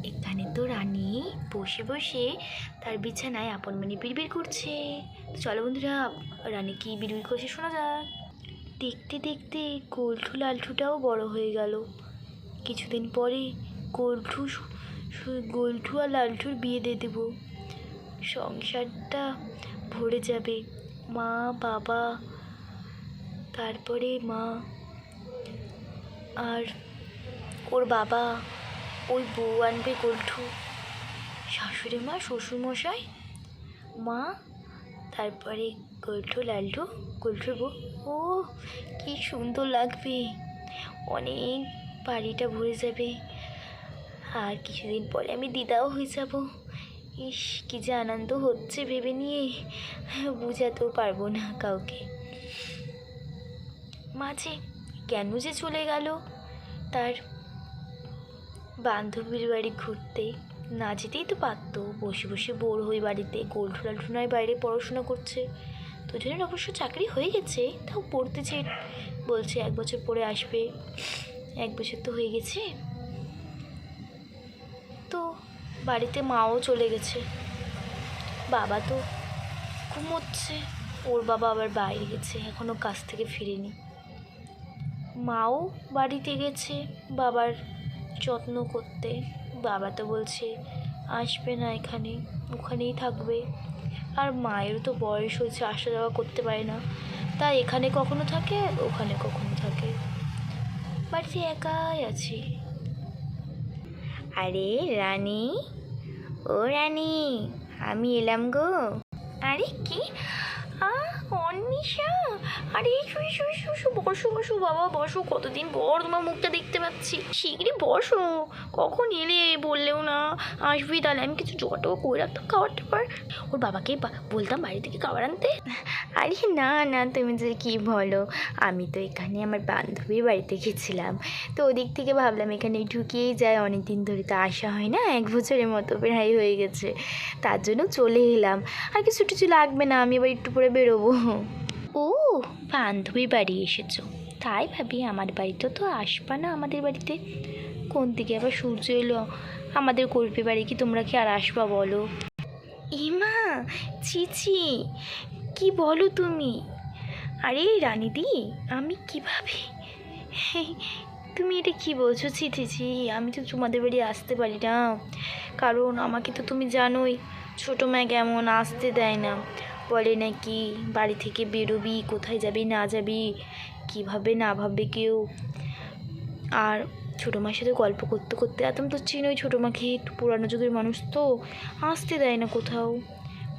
এখানে তো রানী বসে বসে তার বিছানায় আপন মনে বিড়বিড় করছে। চলো বন্ধুরা, রানী কি বিড়বিড় করছে শোনা যাক। দেখতে দেখতে গোলঠু লালঠুটাও বড় হয়ে গেল। কিছুদিন পরে গোলঠু আর লালঠুর বিয়ে দিয়ে দেবো। সংসারটা ভরে যাবে। মা, বাবা, তারপরে মা আর ওর বাবা, ওই বউ আনবে গোলঠু, শাশুড়ি মা, শ্বশুরমশাই, মা, তারপরে গোলঠু লালঠু, গোলঠুর বউ। ও কি সুন্দর লাগবে, অনেক বাড়িটা ভরে যাবে। আর কিছুদিন পরে আমি দিদাও হয়ে যাব। ইস, কি যে আনন্দ হচ্ছে ভেবে নিয়ে বোঝাতেও পারবো না কাউকে। মাঝে কেন যে চলে গেল তার বান্ধবীর বাড়ি ঘুরতে, না যেতেই তো পারতো। বসে বসে বোর হয়ে বাড়িতে। গোলঠু লালঠু নয় বাইরে পড়াশোনা করছে, দুজনের অবশ্য চাকরি হয়ে গেছে, তাও পড়তেছে। বলছে 1 বছর পরে আসবে। 1 বছর তো হয়ে গেছে। তো বাড়িতে মাও চলে গেছে, বাবা তো ঘুমোচ্ছে। ওর বাবা আবার বাইরে গেছে, এখনও কাজ থেকে ফিরেনি। মাও বাড়িতে গেছে বাবার যত্ন করতে। বাবা তো বলছে আসবে না এখানে, ওখানেই থাকবে। আর মায়েরও তো বয়স হয়েছে, আসা যাওয়া করতে পারে না, তাই এখানে কখনো থাকে, ওখানে কখনো থাকে। বাড়িতে একাই আছি। আরে রানী, ও রানী, আমি এলাম গো। আরে কি, অন্বিষা, আরে বসো বসো বাবা, বসো। কতদিন পর তোমার মুখটা দেখতে পাচ্ছি, শীঘ্রই বসো। কখন এলে বললেও না আসবি, তাহলে আমি কিছু জটও করে রাখতাম খাবার টাবার। ওর বাবাকে বলতাম বাড়ি থেকে খাবার আনতে। আরে না না, তুমি যে কী বলো, আমি তো এখানে আমার বান্ধবীর বাড়িতে গেছিলাম, তো ওদিক থেকে ভাবলাম এখানে ঢুকিয়েই যায়, অনেক দিন ধরে তো আসা হয় না, 1 বছরের মতো প্রায় হয়ে গেছে, তার জন্য চলে এলাম। আর কিছু টিছু লাগবে না, আমি এবার একটু পরে বেরোবো। ও, বান্ধবীর বাড়ি এসেছো, তাই ভাবি আমার বাড়িতে তো আসবা না। আমাদের বাড়িতে কোন দিকে আবার সূর্য এলো, আমাদের কল্পে বাড়ি কি তোমরা কি আর আসবা বলো? ইমা, চিচি, কি বলো তুমি? আরে রানীদি, আমি কিভাবে, তুমি এটা কি বলছো? ছি ছি ছি, আমি তো তোমাদের বাড়ি আসতে পারি না, কারণ আমাকে তো তুমি জানোই ছোটো মা কেমন, আসতে দেয় না, বলে নাকি বাড়ি থেকে বেরোবি, কোথায় যাবি না যাবি, কীভাবে না ভাববে কেউ। আর ছোটো মার সাথে গল্প করতে করতে একদম তো চিনোই ছোটো মাকে, একটু পুরানো যুগের মানুষ তো, আসতে দেয় না কোথাও।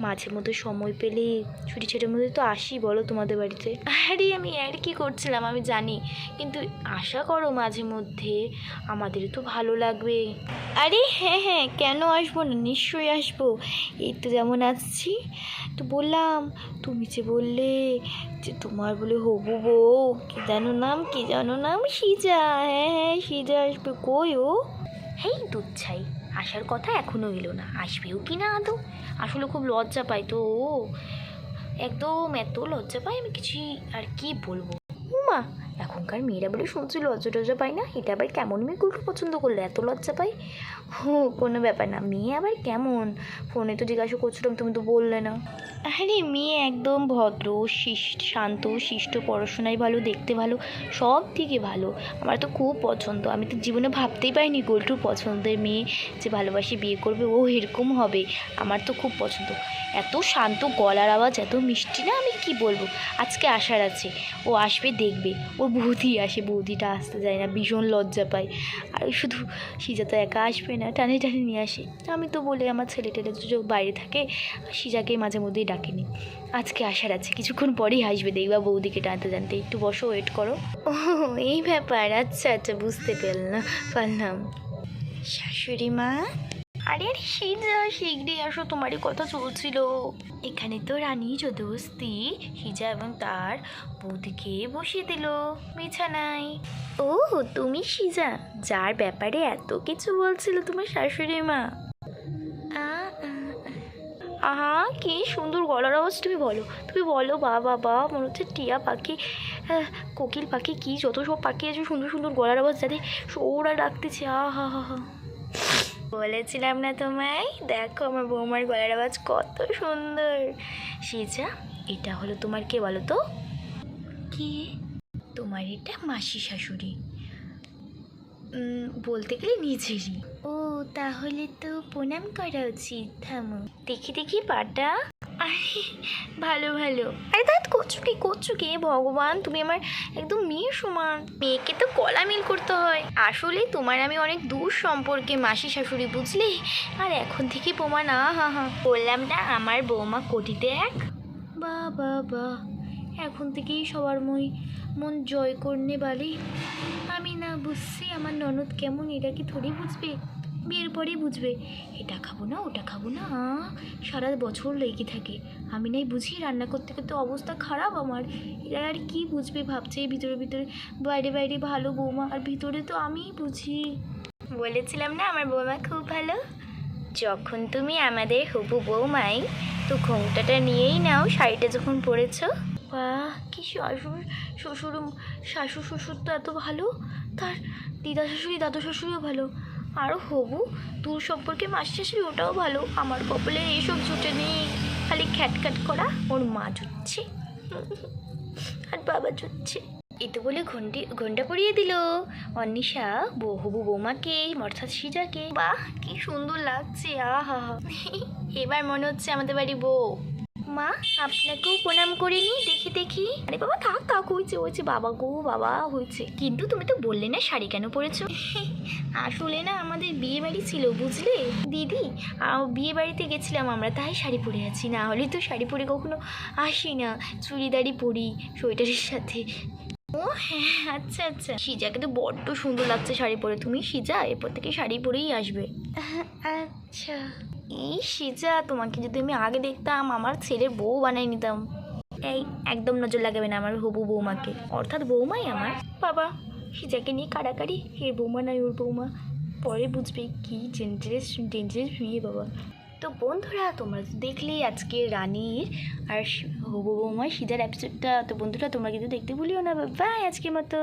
মাঝে মধ্যে সময় পেলে ছুটি ছুটির মধ্যে তো আসি বলো তোমাদের বাড়িতে। আরে আমি আর কি করছিলাম আমি জানি, কিন্তু আশা করো মাঝে মধ্যে, আমাদের তো ভালো লাগবে। আরে হ্যাঁ হ্যাঁ, কেন আসবো না, নিশ্চয়ই আসবো। এই তো যেমন আসছি, তো বললাম তুমি যে বললে যে তোমার বলে হবু বউ, কি জানো নাম, সিজা। হ্যাঁ হ্যাঁ, সিজা আসবে। কই ও? হেই দুচ্ছাই, আসার কথা এখনও এলো না, আসবেও কি না আদৌ। আসলে খুব লজ্জা পাই তো ও, একদম এত লজ্জা পাই, আমি কিছুই আর কি বলবো। মা, এখনকার মেয়েরা বলে শুনছি লজ্জা টজ্জা পাই না, এটা আবার কেমন মেয়ে গুলো পছন্দ করলে এত লজ্জা পাই? ও কোনো ব্যাপার না, মেয়ে আবার কেমন, ফোনে তো জিজ্ঞাসা করছিলাম, তুমি তো বললে না। আরে মেয়ে একদম ভদ্র, শান্ত শিষ্ট, পড়াশোনায় ভালো, দেখতে ভালো, সব থেকে ভালো। আমার তো খুব পছন্দ, আমি তো জীবনে ভাবতেই পারিনি গোলটুর পছন্দের মেয়ে যে ভালোবাসি বিয়ে করবে ও এরকম হবে। আমার তো খুব পছন্দ, এত শান্ত, গলার আওয়াজ এত মিষ্টি না, আমি কি বলবো। আজকে আসার আছে, ও আসবে দেখবে। ও বৌদি আসে, বৌদিটা আসতে যায় না, ভীষণ লজ্জা পায়। আর শুধু সিজা তো একা আসবে না, টানে টানে নিয়ে আসে। আমি তো বলে আমার ছেলে টেলে তো বাইরে থাকে, সিজাকে মাঝে মধ্যেই ডাকেনি। আজকে আসার আছে, কিছুক্ষণ পরেই আসবে, দেখবা বৌদিকে টানতে টানতে। একটু বসো, ওয়েট করো। ও এই ব্যাপার, আচ্ছা আচ্ছা, বুঝতে পারলাম। শাশুড়ি মা, আরে আরে সিজা, শীঘ্রই আসো, তোমারই কথা চলছিল। এখানে তো রানী যদুস্তি সিজা এবং তার বৌদিকে বসিয়ে দিল বিছানায়। ও তুমি সিজা, যার ব্যাপারে এত কিছু বলছিল তোমার শাশুড়ি মা? আহা কি সুন্দর গলার আওয়াজ, তুমি বলো। বাবা মনে হচ্ছে টিয়া পাখি, কোকিল পাখি, কি যত সব পাখি আছে সুন্দর সুন্দর গলার আওয়াজ, যাতে ওরা ডাকতেছে। আহা হা হা। বলেছিলাম না তোমায়, দেখো আমার বৌমার গলার আওয়াজ কত সুন্দর। সিজা, এটা হলো তোমার কে বলো তো? কি? তোমার এটা মাসি শাশুড়ি, বলতে গেলে নিজেরই। ও, তাহলে তো প্রণাম করা উচিত। থামো দেখি দেখি পাটা। আরে ভালো ভালো। আরে দাঁত করছো কি ভগবান, তুমি আমার একদম মেয়ের সমান। মেয়েকে তো গলা মিল করতে হয়। আসলে তোমার আমি অনেক দূর সম্পর্কে মাসি শাশুড়ি, বুঝলে? আর এখন থেকে প্রমাণ। হা বললাম না আমার বৌমা কোটিতে এক। বা এখন থেকেই সবার মন জয় করনে বালি। আমি না বুঝছি আমার ননদ কেমন, এটা কি থোড়ি বুঝবে? বিয়ের পরেই বুঝবে। এটা খাবো না ওটা খাবো না, সারা বছর লেগে থাকে। আমি নাই বুঝি, রান্না করতে করতে অবস্থা খারাপ আমার। এরা আর কি বুঝবে, ভাবছে ভিতরে ভিতরে বাইরে বাইরে ভালো বৌমা, আর ভিতরে তো আমিই বুঝি। বলেছিলাম না আমার বৌমা খুব ভালো। যখন তুমি আমাদের হবু বৌমাই, তো ঘোমটাটা নিয়েই নাও শাড়িটা যখন পরেছো। বাহ, কি শাশুড় শ্বশুর তো এত ভালো, তার দিদা শাশুড়ি দাদু শাশুড়িও ভালো, আরও হবু দূর সম্পর্কে মাসি শাশুড়ি ওটাও ভালো। আমার কপালে এইসব জুটে নেই, খালি খ্যাটখ্যাট করা। ওর মা জুটছে আর বাবা জুটছে। এই তো বলে ঘন্টা পরিয়ে দিল অন্নিশা হবু বৌমাকে, অর্থাৎ সিজাকে। বাহ, কি সুন্দর লাগছে। আহা, এবার মনে হচ্ছে আমাদের বাড়ি বউ। মা, আপনাকেও প্রণাম করিনি, দেখি। আরে বাবা থাক হয়েছে বাবা গো বাবা হয়েছে। কিন্তু তুমি তো বললে না শাড়ি কেন পরেছো? আসলে না আমাদের বিয়ে বাড়ি ছিল, বুঝলে দিদি। বিয়ে বাড়িতে গেছিলাম আমরা, তাই শাড়ি পরে আছি। না হলে তো শাড়ি পরে কখনো আসি না, চুড়িদারই পরি সোয়েটারের সাথে। ও হ্যাঁ, আচ্ছা। সিজাকে তো বড্ড সুন্দর লাগছে শাড়ি পরে। তুমি সিজা এরপর থেকে শাড়ি পরেই আসবে। আচ্ছা। এই সিজা, তোমাকে যদি আমি আগে দেখতাম আমার ছেলের বউ বানাই নিতাম। এই একদম নজর লাগাবে না আমার হবু বৌমাকে, অর্থাৎ বৌমাই আমার। বাবা, সিজাকে নিয়ে কাড়াকাড়ি, এর বৌমা নয় ওর বৌমা। পরে বুঝবে কি ডেঞ্জারাস বিয়ে বাবা। তো বন্ধুরা, তোমরা তো দেখলে আজকে রানীর আর হবু বৌমা সিজার এপিসোডটা। তো বন্ধুরা, তোমরা কিন্তু দেখতে ভুলিও না। বাই আজকের মতো।